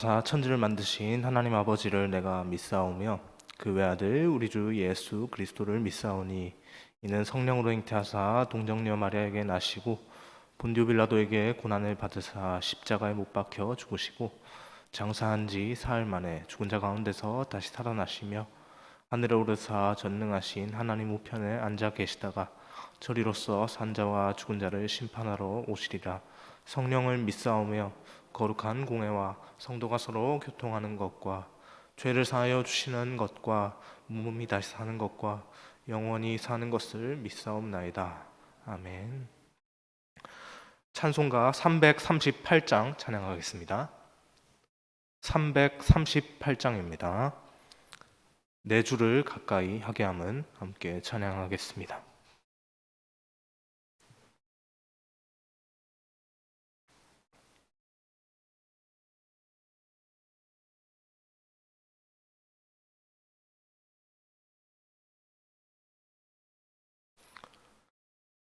천지를 만드신 하나님 아버지를 내가 믿사오며 그 외아들 우리 주 예수 그리스도를 믿사오니 이는 성령으로 잉태하사 동정녀 마리아에게 나시고 본디오 빌라도에게 고난을 받으사 십자가에 못 박혀 죽으시고 장사한 지 사흘 만에 죽은 자 가운데서 다시 살아나시며 하늘에 오르사 전능하신 하나님 우편에 앉아 계시다가 저리로서 산 자와 죽은 자를 심판하러 오시리라. 성령을 믿사오며 거룩한 공회와 성도가 서로 교통하는 것과 죄를 사하여 주시는 것과 몸이 다시 사는 것과 영원히 사는 것을 믿사옵나이다. 아멘. 찬송가 338장 찬양하겠습니다. 338장입니다. 내 주를 가까이 하게 함은 함께 찬양하겠습니다.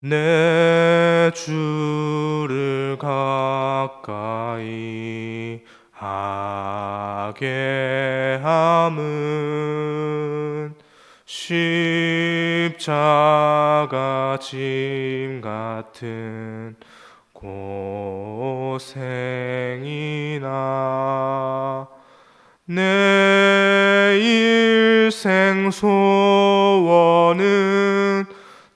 내 주를 가까이 하게 함은 십자가 짐 같은 고생이나 내 일생 소원은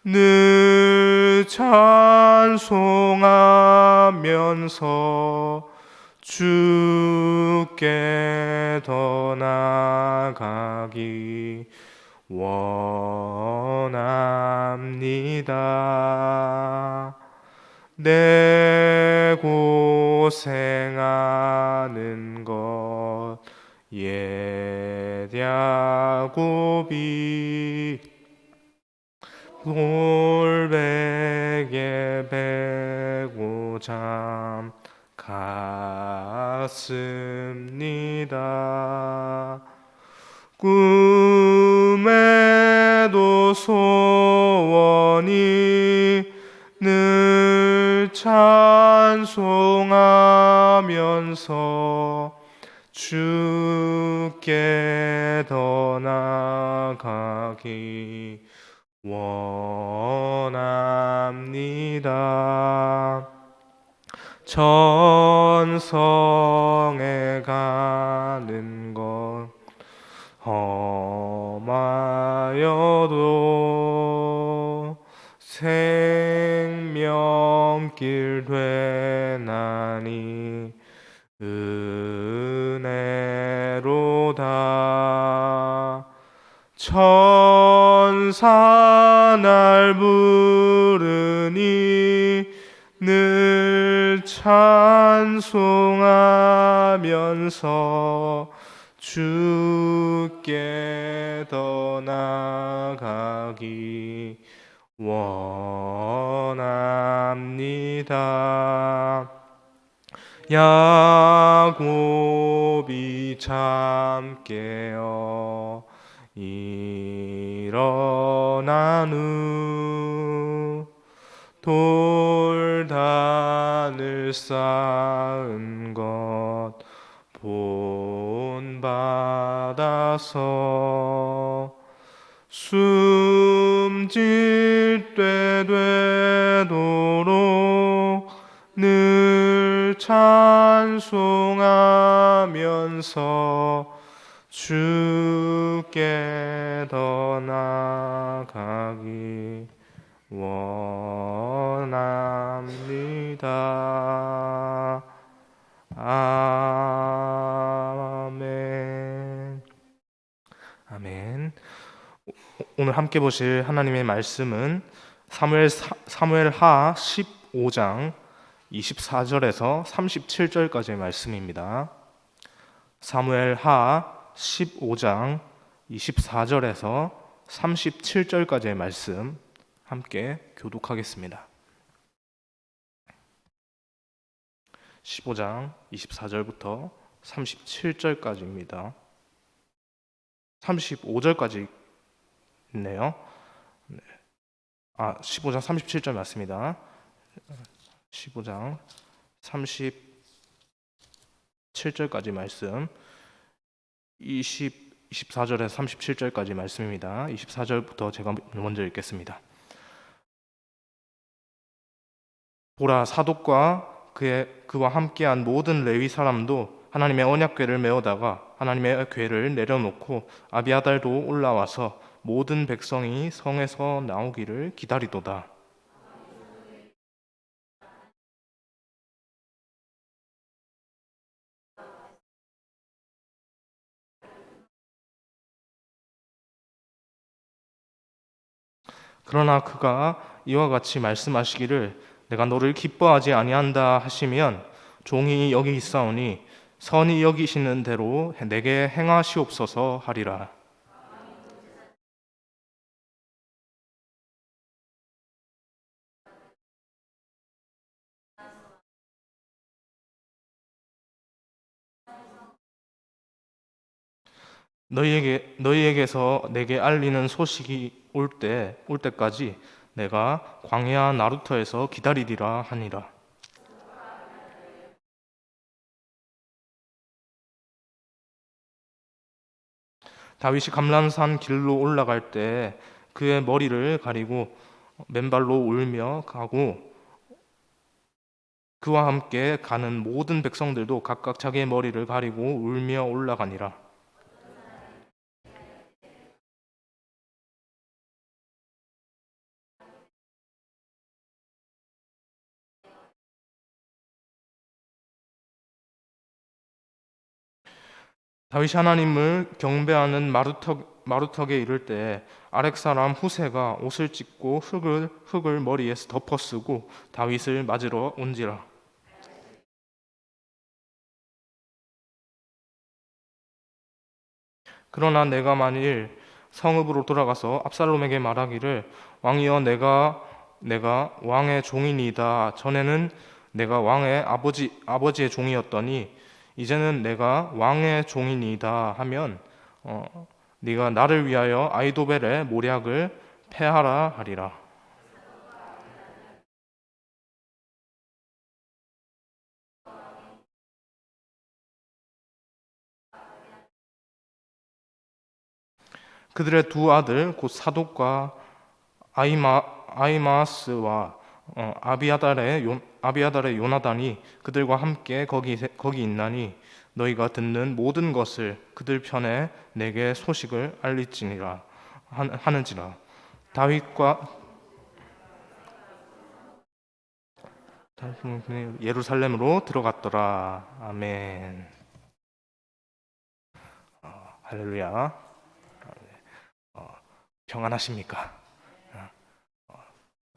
늘 찬송하면서 주께 더 나아가기 원합니다. 내 고생하는 것 옛야곱이 돌베개 베고 잠 갔습니다. 꿈에도 소원이 늘 찬송하면서 주께 더 나아가기 원합니다. 천성에 가는 것 험하여도 생명길 되나니 은혜로다. 천사 날 부르니 늘 찬송하면서 주께 더 나아가기 원합니다. 야곱이 잠 깨어 일어난 후 돌단을 쌓은 것 본받아서 숨질 때 되도록 늘 찬송하면서 주께 더 나아가기 원합니다. 아멘. 아멘. 오늘 함께 보실 하나님의 말씀은 사무엘하 15장 24절에서 37절까지의 말씀입니다. 사무엘하 15장 24절에서 37절까지의 말씀 함께 교독하겠습니다. 15장 24절부터 37절까지입니다. 35절까지 있네요. 15장 37절 맞습니다. 15장 37절까지 말씀, 24절에서 37절까지 말씀입니다. 24절부터 제가 먼저 읽겠습니다. 보라, 사독과 그와 함께한 모든 레위 사람도 하나님의 언약궤를 메어다가 하나님의 궤를 내려놓고 아비아달도 올라와서 모든 백성이 성에서 나오기를 기다리도다. 그러나 그가 이와 같이 말씀하시기를 내가 너를 기뻐하지 아니한다 하시면 종이 여기 있사오니 선이 여기시는 대로 내게 행하시옵소서 하리라. 너희에게서 내게 알리는 소식이 올 때까지 내가 광야 나루터에서 기다리리라 하니라. 다윗이 감람산 길로 올라갈 때 그의 머리를 가리고 맨발로 울며 가고 그와 함께 가는 모든 백성들도 각각 자기의 머리를 가리고 울며 올라가니라. 다윗이 하나님을 경배하는 마루턱에 이를 때 아렉 사람 후세가 옷을 찢고 흙을 머리에 덮어 쓰고 다윗을 맞으러 온지라. 그러나 내가 만일 성읍으로 돌아가서 압살롬에게 말하기를 왕이여 내가 왕의 종이니이다. 전에는 내가 왕의 아버지의 종이었더니 이제는 내가 왕의 종이니이다 하면 네가 나를 위하여 아이도벨의 모략을 패하라 하리라. 그들의 두 아들 곧 사독과 아이마스와 아비아달의 요나단이 그들과 함께 거기 있나니 너희가 듣는 모든 것을 그들 편에 내게 소식을 알릴지니라 하는지라. 다윗과 예루살렘으로 들어갔더라. 아멘. 할렐루야. 평안하십니까?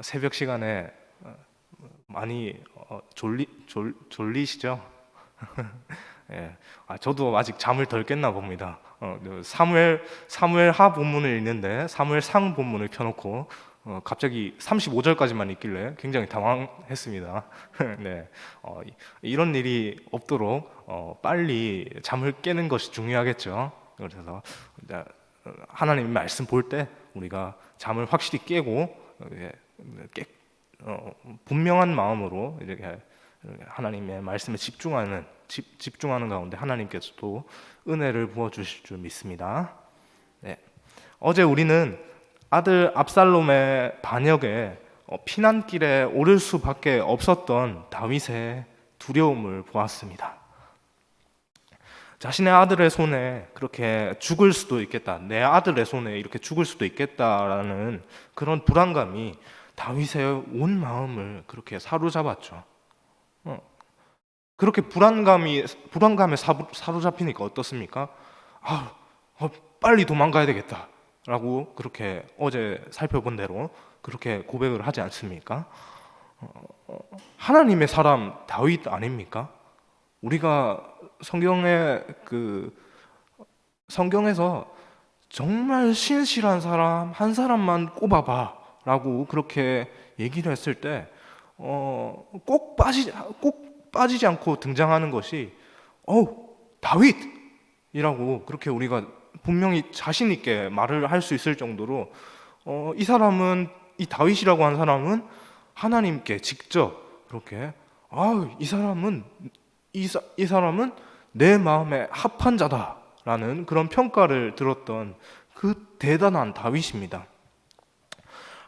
새벽 시간에 많이 졸리시죠? 예. 저도 아직 잠을 덜 깼나 봅니다. 사무엘 하 본문을 읽는데 사무엘 상 본문을 켜놓고 갑자기 35절까지만 있길래 굉장히 당황했습니다. 네. 이런 일이 없도록 빨리 잠을 깨는 것이 중요하겠죠. 그래서 하나님 말씀 볼 때 우리가 잠을 확실히 깨고 분명한 마음으로 이렇게 하나님의 말씀에 집중하는 가운데 하나님께서도 은혜를 부어 주실 줄 믿습니다. 네. 어제 우리는 아들 압살롬의 반역에 피난길에 오를 수밖에 없었던 다윗의 두려움을 보았습니다. 자신의 아들의 손에 그렇게 죽을 수도 있겠다, 내 아들의 손에 이렇게 죽을 수도 있겠다라는 그런 불안감이 다윗의 온 마음을 그렇게 사로잡았죠. 그렇게 불안감에 사로잡히니까 어떻습니까? 빨리 도망가야 되겠다라고 그렇게 어제 살펴본 대로 그렇게 고백을 하지 않습니까? 하나님의 사람 다윗 아닙니까? 우리가 성경에서 정말 신실한 사람 한 사람만 꼽아봐라고 그렇게 얘기를 했을 때 꼭 빠지지 않고 등장하는 것이 다윗이라고 그렇게 우리가 분명히 자신 있게 말을 할 수 있을 정도로 이 다윗이라고 한 사람은 하나님께 직접 그렇게 이 사람은 내 마음에 합한 자다라는 그런 평가를 들었던 그 대단한 다윗입니다.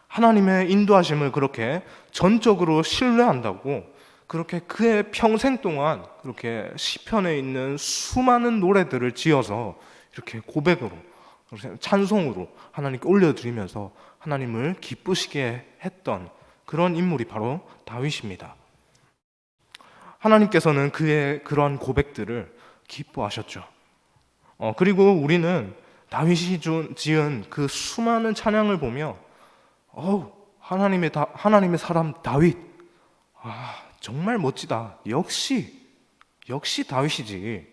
하나님의 인도하심을 그렇게 전적으로 신뢰한다고 그렇게 그의 평생 동안 그렇게 시편에 있는 수많은 노래들을 지어서 이렇게 고백으로 찬송으로 하나님께 올려드리면서 하나님을 기쁘시게 했던 그런 인물이 바로 다윗입니다. 하나님께서는 그의 그러한 고백들을 기뻐하셨죠. 그리고 우리는 다윗이 지은 그 수많은 찬양을 보며 하나님의 사람 다윗, 정말 멋지다. 역시 다윗이지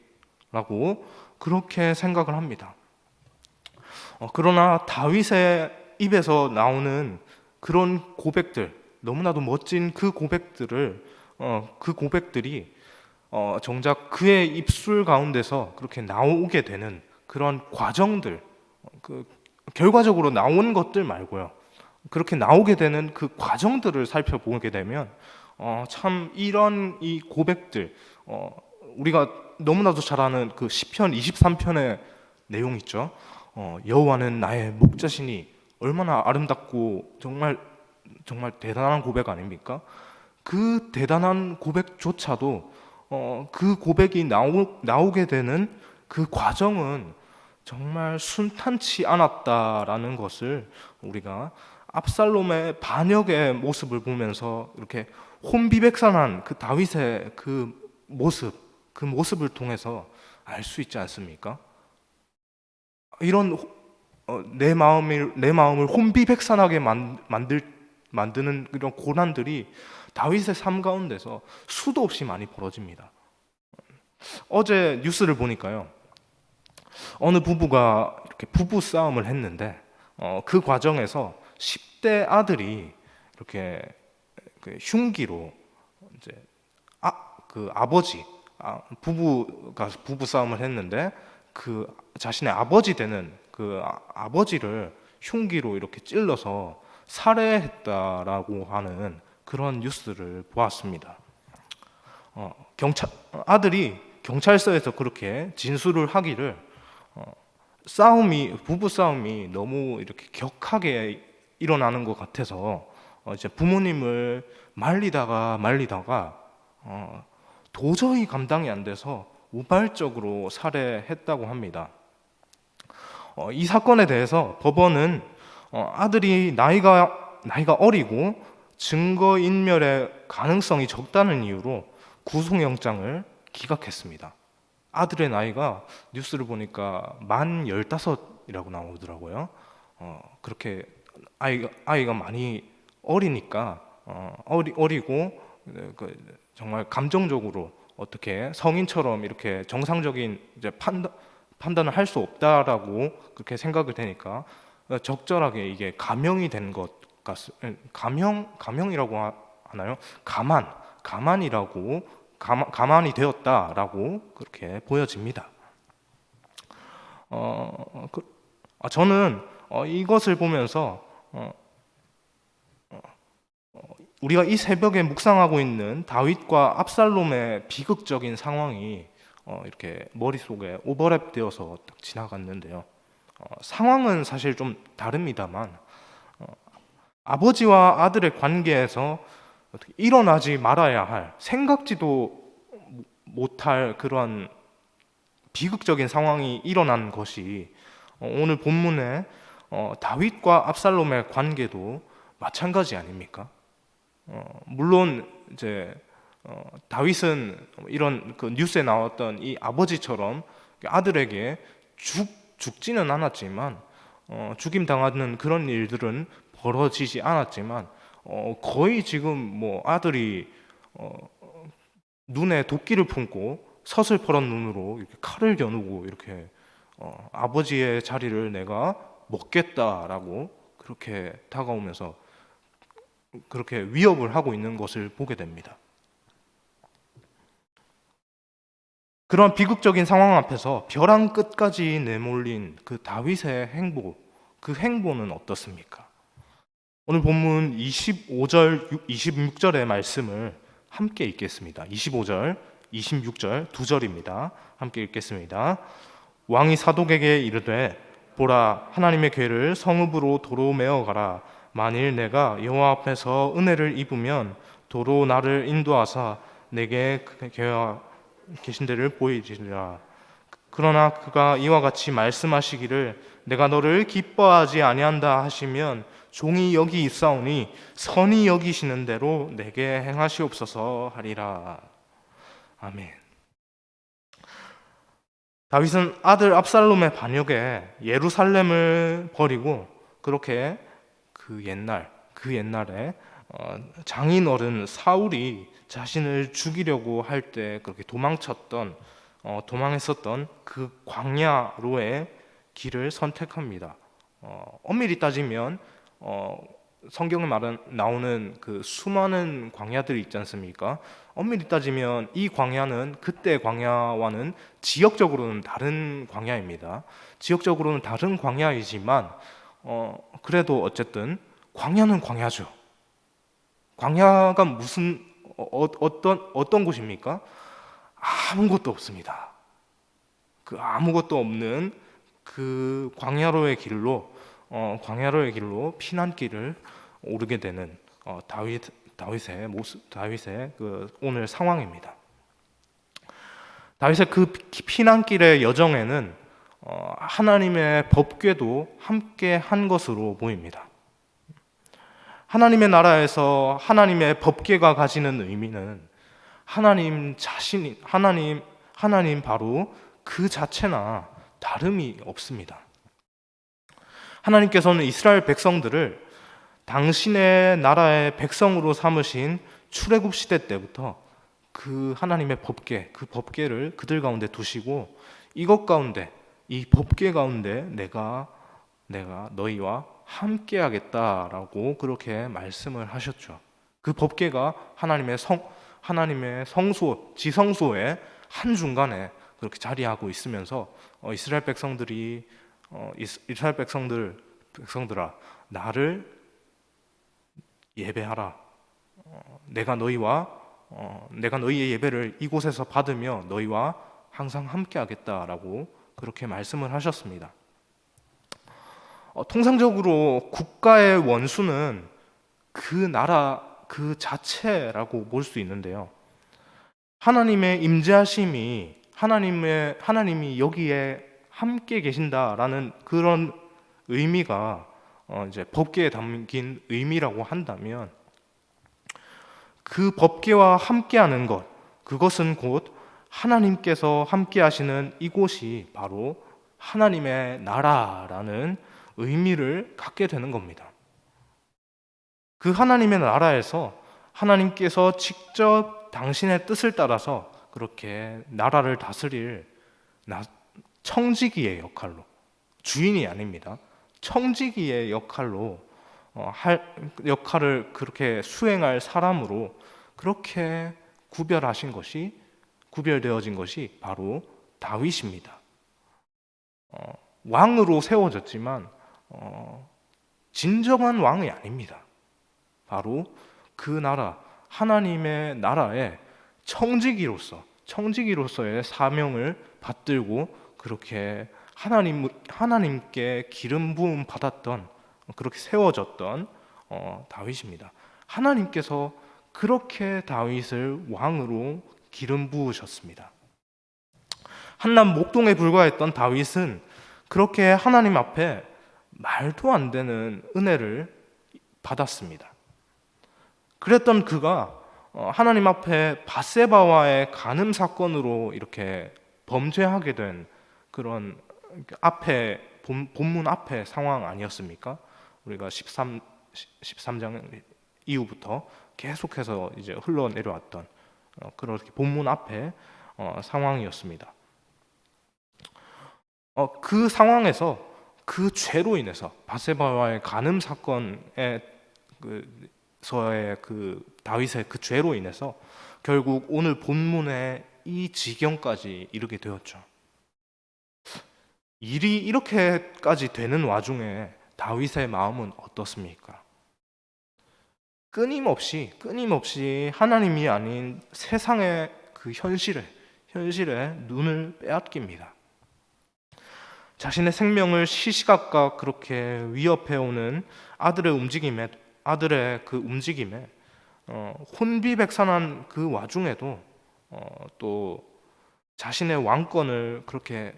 라고 그렇게 생각을 합니다. 그러나 다윗의 입에서 나오는 그런 고백들, 너무나도 멋진 그 고백들이 정작 그의 입술 가운데서 그렇게 나오게 되는 그런 과정들, 결과적으로 나온 것들 말고요, 그렇게 나오게 되는 그 과정들을 살펴보게 되면 참 이런 이 고백들, 우리가 너무나도 잘 아는 그 시편 23편의 내용 있죠. 여호와는 나의 목자시니 얼마나 아름답고 정말 대단한 고백 아닙니까? 그 대단한 고백조차도 그 고백이 나오게 되는 그 과정은 정말 순탄치 않았다라는 것을 우리가 압살롬의 반역의 모습을 보면서 이렇게 혼비백산한 그 다윗의 그 모습을 통해서 알 수 있지 않습니까? 이런 내 마음을 혼비백산하게 만드는 이런 고난들이 다윗의 삶 가운데서 수도 없이 많이 벌어집니다. 어제 뉴스를 보니까요, 어느 부부가 이렇게 부부 싸움을 했는데 그 과정에서 10대 아들이 이렇게 그 흉기로 이제 부부가 부부 싸움을 했는데 그 자신의 아버지 되는 그 아버지를 흉기로 이렇게 찔러서 살해했다라고 하는 그런 뉴스를 보았습니다. 아들이 경찰서에서 그렇게 진술을 하기를 부부 싸움이 너무 이렇게 격하게 일어나는 것 같아서 이제 부모님을 말리다가 도저히 감당이 안 돼서 우발적으로 살해했다고 합니다. 이 사건에 대해서 법원은 아들이 나이가 어리고 증거인멸의 가능성이 적다는 이유로 구속영장을 기각했습니다. 아들의 나이가 뉴스를 보니까 만 15이라고 나오더라고요. 그렇게 아이가 많이 어리니까 어리고 정말 감정적으로 어떻게 성인처럼 이렇게 정상적인 이제 판단을 할 수 없다라고 그렇게 생각이 되니까 적절하게 이게 감형이 된 것 감형이라고 하나요? 가만이 되었다라고 그렇게 보여집니다. 저는 이것을 보면서 우리가 이 새벽에 묵상하고 있는 다윗과 압살롬의 비극적인 상황이 이렇게 머릿속에 오버랩되어서 딱 지나갔는데요. 상황은 사실 좀 다릅니다만 아버지와 아들의 관계에서 어떻게 일어나지 말아야 할, 생각지도 못할 그런 비극적인 상황이 일어난 것이 오늘 본문에 다윗과 압살롬의 관계도 마찬가지 아닙니까? 물론 이제 다윗은 이런 그 뉴스에 나왔던 이 아버지처럼 아들에게 죽지는 않았지만 죽임 당하는 그런 일들은 벌어지지 않았지만 거의 지금 뭐 아들이 눈에 도끼를 품고 서슬퍼런 눈으로 이렇게 칼을 겨누고 이렇게 아버지의 자리를 내가 먹겠다라고 그렇게 다가오면서 그렇게 위협을 하고 있는 것을 보게 됩니다. 그런 비극적인 상황 앞에서 벼랑 끝까지 내몰린 그 다윗의 그 행보는 어떻습니까? 오늘 본문 25절, 26절의 말씀을 함께 읽겠습니다. 25절, 26절 두 절입니다. 함께 읽겠습니다. 왕이 사독에게 이르되 보라, 하나님의 궤를 성읍으로 도로 메어 가라. 만일 내가 여호와 앞에서 은혜를 입으면 도로 나를 인도하사 내게 궤와 계신 데를 보이리라. 그러나 그가 이와 같이 말씀하시기를 내가 너를 기뻐하지 아니한다 하시면 종이 여기 있사오니 선히 여기시는 대로 내게 행하시옵소서 하리라. 아멘. 다윗은 아들 압살롬의 반역에 예루살렘을 버리고 그렇게 그 옛날에 장인 어른 사울이 자신을 죽이려고 할 때 그렇게 도망했었던 그 광야로의 길을 선택합니다. 엄밀히 따지면 성경에 나오는 그 수많은 광야들이 있지 않습니까? 엄밀히 따지면 이 광야는 그때 광야와는 지역적으로는 다른 광야입니다. 지역적으로는 다른 광야이지만 그래도 어쨌든 광야는 광야죠. 광야가 무슨 어떤 곳입니까? 아무것도 없습니다. 그 아무것도 없는 그 광야로의 길로 피난길을 오르게 되는 다윗의 그 오늘 상황입니다. 다윗의 그 피난길의 여정에는 하나님의 법궤도 함께 한 것으로 보입니다. 하나님의 나라에서 하나님의 법궤가 가지는 의미는 하나님 바로 그 자체나 다름이 없습니다. 하나님께서는 이스라엘 백성들을 당신의 나라의 백성으로 삼으신 출애굽 시대 때부터 그 하나님의 그 법궤를 그들 가운데 두시고 이 법궤 가운데 내가 너희와 함께하겠다라고 그렇게 말씀을 하셨죠. 그 법궤가 하나님의 성소, 지성소의 한 중간에 그렇게 자리하고 있으면서 이스라엘 백성들아 나를 예배하라. 내가 너희의 예배를 이곳에서 받으며 너희와 항상 함께하겠다라고 그렇게 말씀을 하셨습니다. 통상적으로 국가의 원수는 그 나라 그 자체라고 볼 수 있는데요. 하나님의 임재하심이 하나님이 여기에 함께 계신다라는 그런 의미가 이제 법궤에 담긴 의미라고 한다면 그 법궤와 함께하는 그것은 곧 하나님께서 함께하시는 이곳이 바로 하나님의 나라라는 의미를 갖게 되는 겁니다. 그 하나님의 나라에서 하나님께서 직접 당신의 뜻을 따라서 그렇게 나라를 다스릴 청지기의 역할로, 주인이 아닙니다. 청지기의 역할을 그렇게 수행할 사람으로 그렇게 구별되어진 것이 바로 다윗입니다. 왕으로 세워졌지만 진정한 왕이 아닙니다. 바로 그 나라, 하나님의 나라의 청지기로서의 사명을 받들고 그렇게 하나님께 기름 부음 받았던, 그렇게 세워졌던 다윗입니다. 하나님께서 그렇게 다윗을 왕으로 기름 부으셨습니다. 한낱 목동에 불과했던 다윗은 그렇게 하나님 앞에 말도 안 되는 은혜를 받았습니다. 그랬던 그가 하나님 앞에 밧세바와의 간음 사건으로 이렇게 범죄하게 된 그런 본문 앞에 상황 아니었습니까? 우리가 13장 이후부터 계속해서 이제 흘러내려왔던 그렇게 본문 앞에 상황이었습니다. 그 상황에서 그 죄로 인해서 밧세바와의 간음 사건에서의 그 다윗의 그 죄로 인해서 결국 오늘 본문의 이 지경까지 이르게 되었죠. 일이 이렇게까지 되는 와중에 다윗의 마음은 어떻습니까? 끊임없이 하나님이 아닌 세상의 그 그 현실에 눈을 빼앗깁니다. 자신의 생명을 시시각각 그렇게 위협해오는 아들의 그 움직임에 혼비백산한 그 와중에도 또 자신의 왕권을 그렇게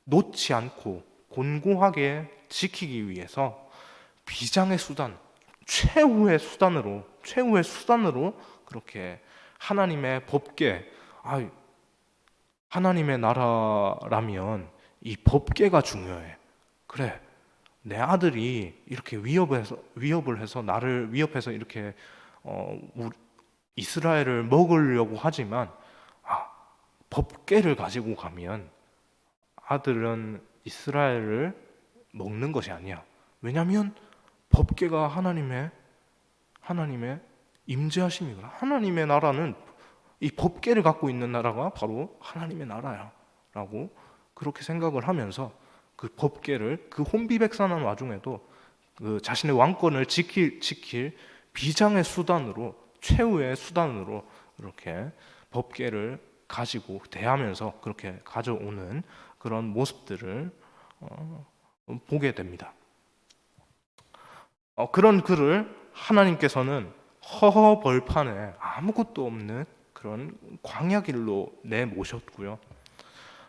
놓지 않고 곤고하게 지키기 위해서 비장의 수단, 최후의 수단으로 그렇게 하나님의 법궤, 하나님의 나라라면 이 법궤가 중요해. 그래, 내 아들이 이렇게 위협을 해서 나를 위협해서 이렇게 이스라엘을 먹으려고 하지만 법궤를 가지고 가면 아들은 이스라엘을 먹는 것이 아니야. 왜냐하면 법궤가 하나님의 임재하심이구나. 하나님의 나라는 이 법궤를 갖고 있는 나라가 바로 하나님의 나라야 라고 그렇게 생각을 하면서 그 법궤를 그 혼비백산한 와중에도 그 자신의 왕권을 지킬 비장의 수단으로, 최후의 수단으로 이렇게 법궤를 가지고 대하면서 그렇게 가져오는 그런 모습들을 보게 됩니다. 그런 그를 하나님께서는 허허벌판에 아무것도 없는 그런 광야길로 내모셨고요.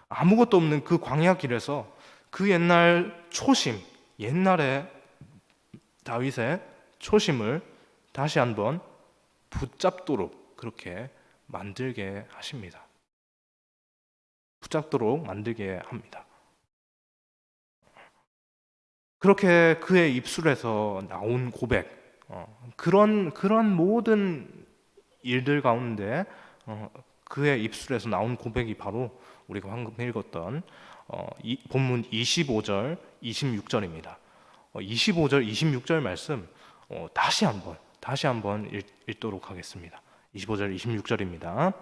아무것도 없는 그 광야길에서 그 옛날에 다윗의 초심을 다시 한번 붙잡도록 그렇게 만들게 하십니다. 붙잡도록 만들게 합니다. 그렇게 그의 입술에서 나온 고백, 그런 모든 일들 가운데 그의 입술에서 나온 고백이 바로 우리가 방금 읽었던 본문 25절, 26절입니다. 25절, 26절 말씀 다시 한번 읽도록 하겠습니다. 25절, 26절입니다.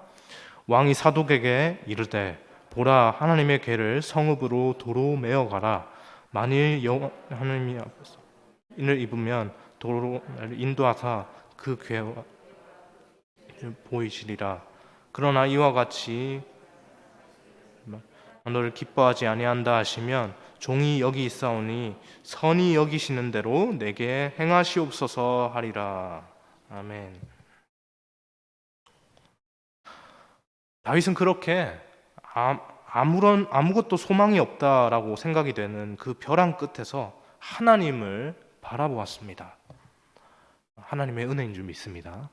왕이 사독에게 이르되 보라, 하나님의 궤를 성읍으로 도로 메어 가라. 만일 하나님이 앞에서 인을 입으면 도로 인도하사 그 궤와 보이시리라. 그러나 이와 같이 너를 기뻐하지 아니한다 하시면 종이 여기 있사오니 선히 여기시는 대로 내게 행하시옵소서 하리라. 아멘. 다윗은 그렇게 아무것도 소망이 없다라고 생각이 되는 그 벼랑 끝에서 하나님을 바라보았습니다. 하나님의 은혜인 줄 믿습니다.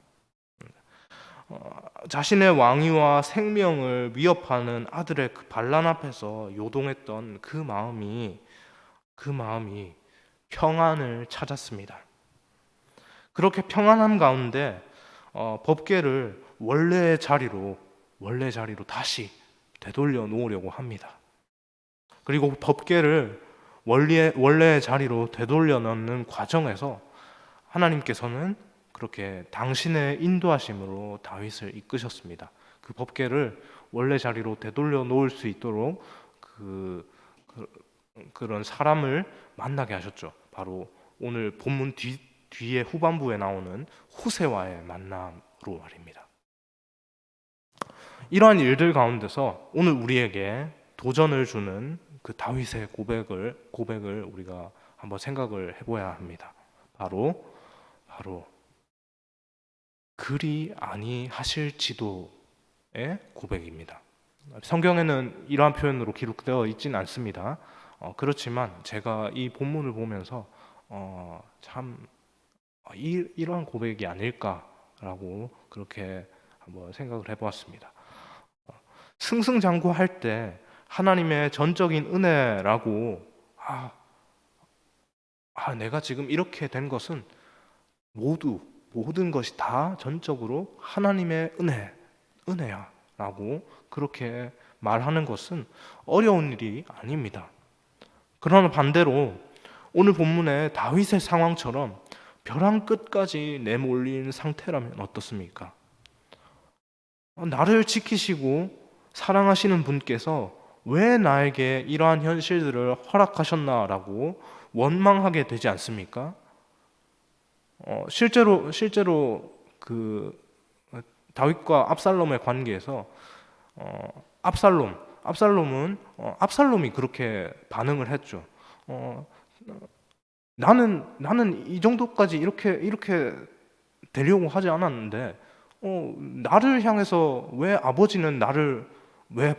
자신의 왕위와 생명을 위협하는 아들의 그 반란 앞에서 요동했던 그 마음이 평안을 찾았습니다. 그렇게 평안함 가운데 법궤를 원래의 자리로 다시 되돌려 놓으려고 합니다. 그리고 법궤를 원래의 자리로 되돌려 놓는 과정에서 하나님께서는 그렇게 당신의 인도하심으로 다윗을 이끄셨습니다. 그 법궤를 원래 자리로 되돌려 놓을 수 있도록 그런 사람을 만나게 하셨죠. 바로 오늘 본문 뒤에 후반부에 나오는 후세와의 만남으로 말입니다. 이러한 일들 가운데서 오늘 우리에게 도전을 주는 그 다윗의 고백을 우리가 한번 생각을 해봐야 합니다. 바로 그리 아니하실지도의 고백입니다. 성경에는 이러한 표현으로 기록되어 있지는 않습니다. 그렇지만 제가 이 본문을 보면서 이러한 고백이 아닐까라고 그렇게 한번 생각을 해보았습니다. 승승장구할 때 하나님의 전적인 은혜라고 내가 지금 이렇게 된 것은 모든 것이 다 전적으로 하나님의 은혜야 라고 그렇게 말하는 것은 어려운 일이 아닙니다. 그러나 반대로 오늘 본문의 다윗의 상황처럼 벼랑 끝까지 내몰린 상태라면 어떻습니까? 나를 지키시고 사랑하시는 분께서 왜 나에게 이러한 현실들을 허락하셨나라고 원망하게 되지 않습니까? 실제로 그 다윗과 압살롬의 관계에서 압살롬은 압살롬이 그렇게 반응을 했죠. 나는 이 정도까지 이렇게 되려고 하지 않았는데 나를 향해서 왜 아버지는 나를 왜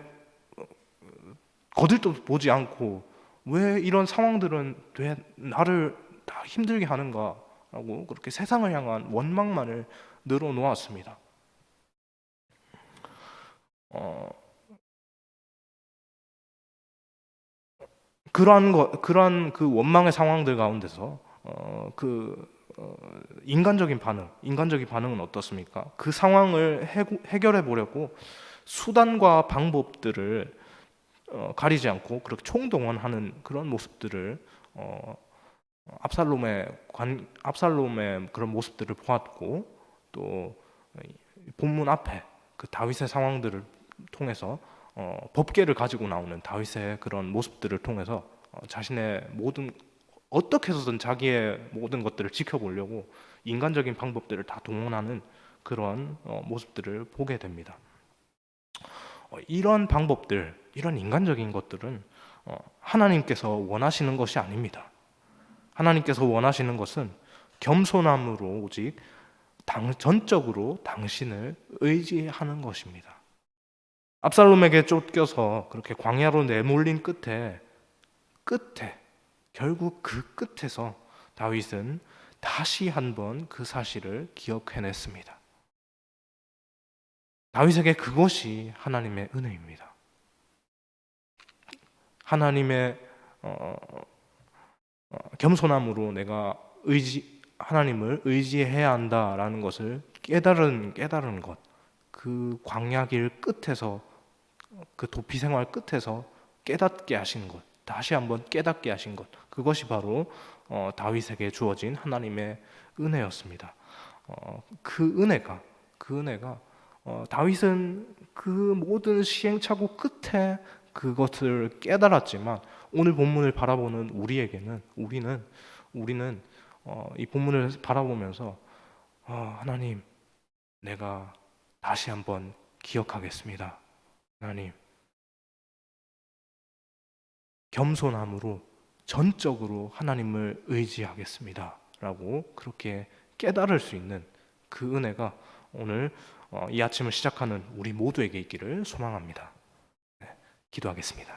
거들떠 보지 않고 왜 이런 상황들은 왜 나를 다 힘들게 하는가라고 그렇게 세상을 향한 원망만을 늘어놓았습니다. 어, 그러한 그 원망의 상황들 가운데서 인간적인 반응은 어떻습니까? 그 상황을 해결해 보려고 수단과 방법들을 가리지 않고 그렇게 총동원하는 그런 모습들을 압살롬의 그런 모습들을 보았고, 또 본문 앞에 그 다윗의 상황들을 통해서 법궤를 가지고 나오는 다윗의 그런 모습들을 통해서 자신의 어떻게 해서든 자기의 모든 것들을 지켜보려고 인간적인 방법들을 다 동원하는 그런 모습들을 보게 됩니다. 이런 방법들, 이런 인간적인 것들은 하나님께서 원하시는 것이 아닙니다. 하나님께서 원하시는 것은 겸손함으로 오직 전적으로 당신을 의지하는 것입니다. 압살롬에게 쫓겨서 그렇게 광야로 내몰린 끝에 결국 그 끝에서 다윗은 다시 한번 그 사실을 기억해냈습니다. 다윗에게 그것이 하나님의 은혜입니다. 하나님의 겸손함으로 내가 하나님을 의지해야 한다라는 것을 깨달은 것, 그 광야길 끝에서, 그 도피 생활 끝에서 깨닫게 하신 것, 다시 한번 깨닫게 하신 것, 그것이 바로 다윗에게 주어진 하나님의 은혜였습니다. 그 은혜가 다윗은 그 모든 시행착오 끝에 그것을 깨달았지만, 오늘 본문을 바라보는 우리는 이 본문을 바라보면서 하나님, 내가 다시 한번 기억하겠습니다. 하나님, 겸손함으로 전적으로 하나님을 의지하겠습니다 라고 그렇게 깨달을 수 있는 그 은혜가 오늘 이 아침을 시작하는 우리 모두에게 있기를 소망합니다. 기도하겠습니다.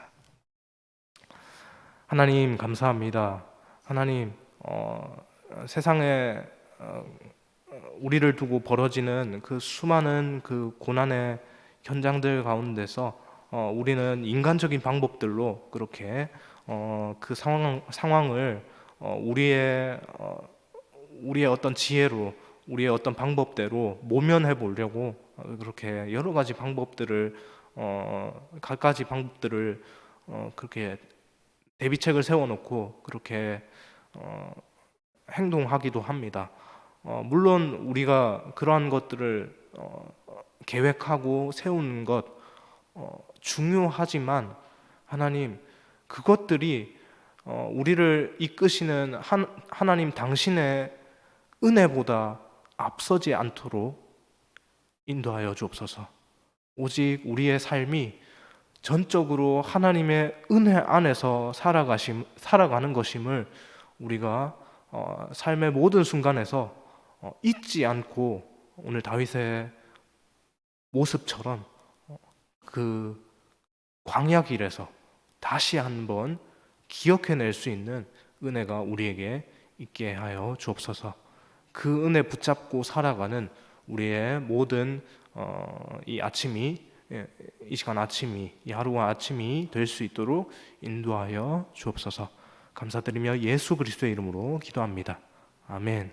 하나님, 감사합니다. 하나님, 세상에 우리를 두고 벌어지는 그 수많은 그 고난의 현장들 가운데서 우리는 인간적인 방법들로 그렇게 그 상황을 우리의 어떤 지혜로, 우리의 어떤 방법대로 모면해 보려고 그렇게 여러 가지 방법들을 갖가지 방법들을 그렇게 대비책을 세워놓고 그렇게 행동하기도 합니다. 물론 우리가 그러한 것들을 계획하고 세우는 것 중요하지만, 하나님, 그것들이 우리를 이끄시는 하나님 당신의 은혜보다 앞서지 않도록 인도하여 주옵소서. 오직 우리의 삶이 전적으로 하나님의 은혜 안에서 살아가는 것임을 우리가 삶의 모든 순간에서 잊지 않고, 오늘 다윗의 모습처럼 그 광야길에서 다시 한번 기억해낼 수 있는 은혜가 우리에게 있게 하여 주옵소서. 그 은혜 붙잡고 살아가는 우리의 모든 이 시간 아침이, 이 하루와 아침이 될 수 있도록 인도하여 주옵소서. 감사드리며 예수 그리스도의 이름으로 기도합니다. 아멘.